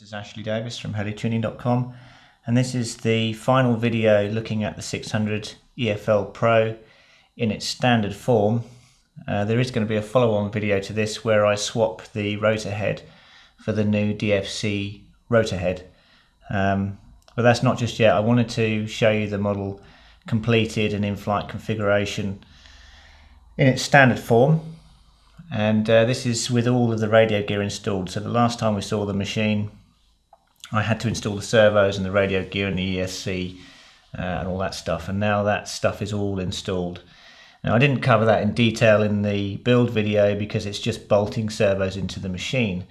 is Ashley Davis from HeliTuning.com, and this is the final video looking at the 600 EFL Pro in its standard form. There is going to be a follow-on video to this where I swap the rotor head for the new DFC rotor head. But that's not just yet. I wanted to show you the model completed and in-flight configuration in its standard form. And this is with all of the radio gear installed. So the last time we saw the machine, I had to install the servos and the radio gear and the ESC and all that stuff, and now that stuff is all installed. Now I didn't cover that in detail in the build video because it's just bolting servos into the machine.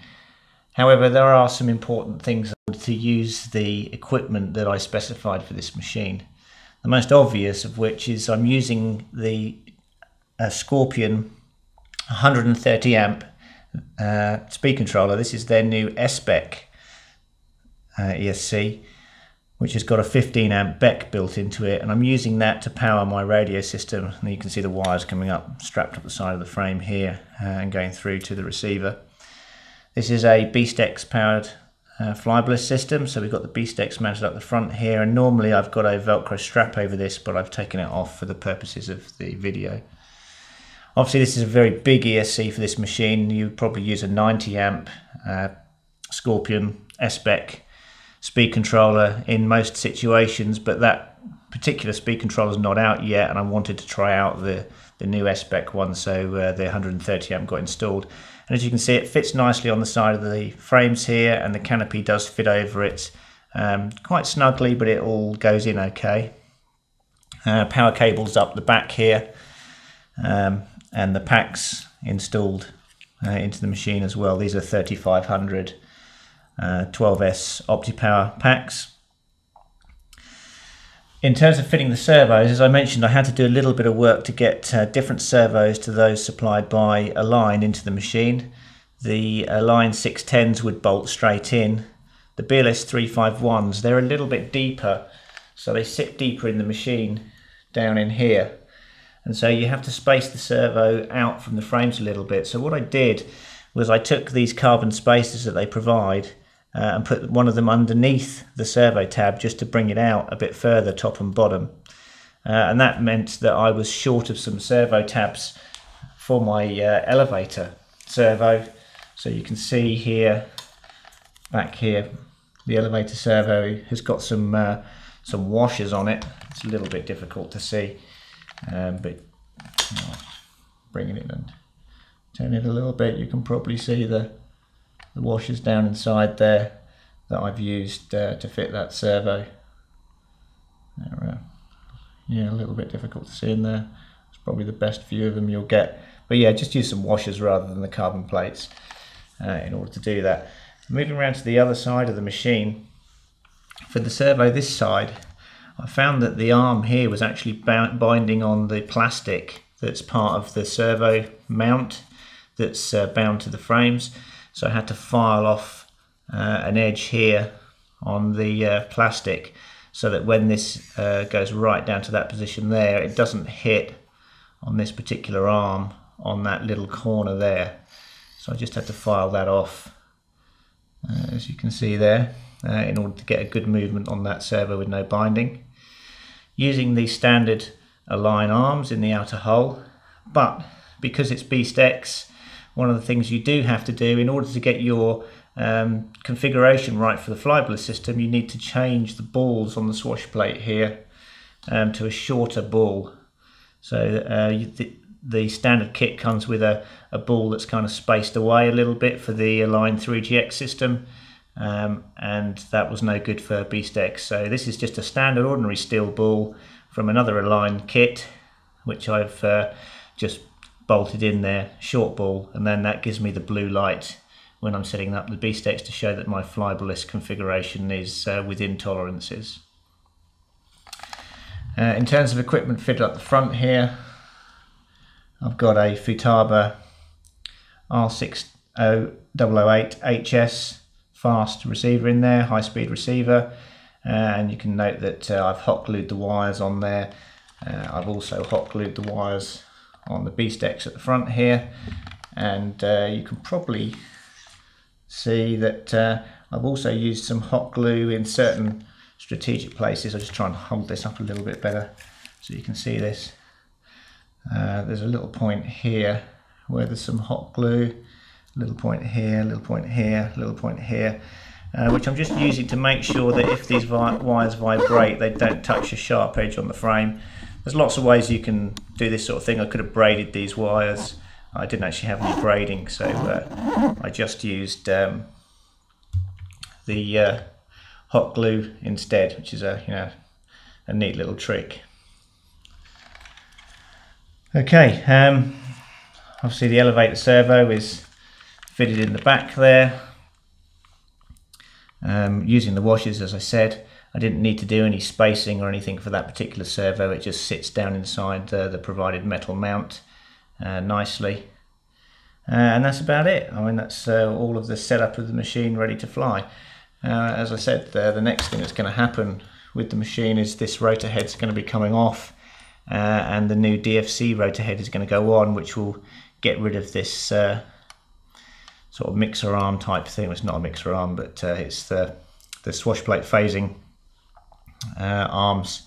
However, there are some important things to use the equipment that I specified for this machine. The most obvious of which is I'm using the Scorpion 130 amp speed controller. This is their new S-Spec ESC, which has got a 15 amp BEC built into it, and I'm using that to power my radio system. And you can see the wires coming up, strapped up the side of the frame here and going through to the receiver. This is a BeastX powered flybless system, so we've got the BeastX mounted up the front here, and normally I've got a Velcro strap over this, but I've taken it off for the purposes of the video. Obviously this is a very big ESC for this machine. You would probably use a 90 amp Scorpion S-Spec speed controller in most situations, but that particular speed controller is not out yet, and I wanted to try out the new S-Spec one, so the 130 amp got installed. And as you can see, it fits nicely on the side of the frames here, and the canopy does fit over it quite snugly, but it all goes in okay. Power cables up the back here, and the packs installed into the machine as well. These are 3500 12S OptiPower packs. In terms of fitting the servos, as I mentioned, I had to do a little bit of work to get different servos to those supplied by Align into the machine. The Align 610s would bolt straight in. The BLS 351s, they're a little bit deeper, so they sit deeper in the machine down in here. And so you have to space the servo out from the frames a little bit. So what I did was I took these carbon spacers that they provide and put one of them underneath the servo tab just to bring it out a bit further, top and bottom. And that meant that I was short of some servo tabs for my elevator servo. So you can see here, back here, the elevator servo has got some washers on it. It's a little bit difficult to see. But bringing it and turn it a little bit, you can probably see the washers down inside there that I've used to fit that servo. Yeah, a little bit difficult to see in there. It's probably the best view of them you'll get. But yeah, just use some washers rather than the carbon plates in order to do that. Moving around to the other side of the machine, for the servo this side, I found that the arm here was actually binding on the plastic that's part of the servo mount that's bound to the frames. So I had to file off an edge here on the plastic so that when this goes right down to that position there, it doesn't hit on this particular arm on that little corner there. So I just had to file that off, as you can see there, in order to get a good movement on that servo with no binding. Using the standard Align arms in the outer hull, but because it's BeastX, one of the things you do have to do in order to get your configuration right for the flybless system, you need to change the balls on the swash plate here to a shorter ball. So the standard kit comes with a ball that's kind of spaced away a little bit for the Align 3GX system. And that was no good for BeastX. So this is just a standard ordinary steel ball from another Align kit, which I've just bolted in there, short ball, and then that gives me the blue light when I'm setting up the BeastX to show that my flybless configuration is within tolerances. In terms of equipment fitted up the front here, I've got a Futaba R6008HS fast receiver in there, high speed receiver, and you can note that I've hot glued the wires on there. I've also hot glued the wires on the BeastX at the front here, and you can probably see that I've also used some hot glue in certain strategic places. I'll just try and hold this up a little bit better so you can see this. There's a little point here where there's some hot glue, a little point here, a little point here, a little point here, which I'm just using to make sure that if these wires vibrate, they don't touch a sharp edge on the frame. There's lots of ways you can do this sort of thing. I could have braided these wires. I didn't actually have any braiding, so I just used the hot glue instead, which is a neat little trick. Okay, obviously the elevator servo is fitted in the back there. Using the washers, as I said, I didn't need to do any spacing or anything for that particular servo. It just sits down inside the provided metal mount nicely. And that's about it. I mean, that's all of the setup of the machine ready to fly. As I said, the next thing that's going to happen with the machine is this rotor head's going to be coming off, and the new DFC rotor head is going to go on, which will get rid of this sort of mixer arm type thing. Well, it's not a mixer arm, but it's the swash plate phasing arms.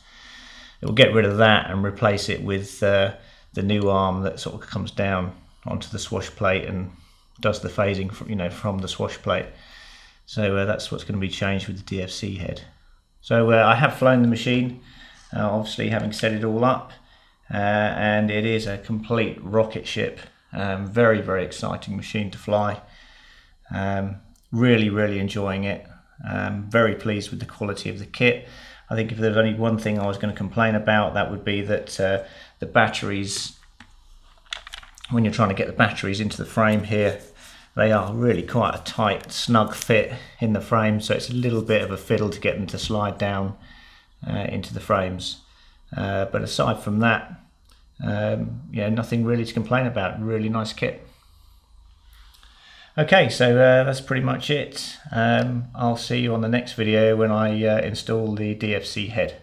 It will get rid of that and replace it with the new arm that sort of comes down onto the swash plate and does the phasing from the swash plate. So that's what's going to be changed with the DFC head. So I have flown the machine, obviously having set it all up, and it is a complete rocket ship. Very, very exciting machine to fly. Really enjoying it. Very pleased with the quality of the kit. I think if there's only one thing I was going to complain about, that would be that the batteries, when you're trying to get the batteries into the frame here, they are really quite a tight, snug fit in the frame, so it's a little bit of a fiddle to get them to slide down into the frames. But aside from that, yeah, nothing really to complain about. Really nice kit. Okay, so that's pretty much it. I'll see you on the next video when I install the DFC head.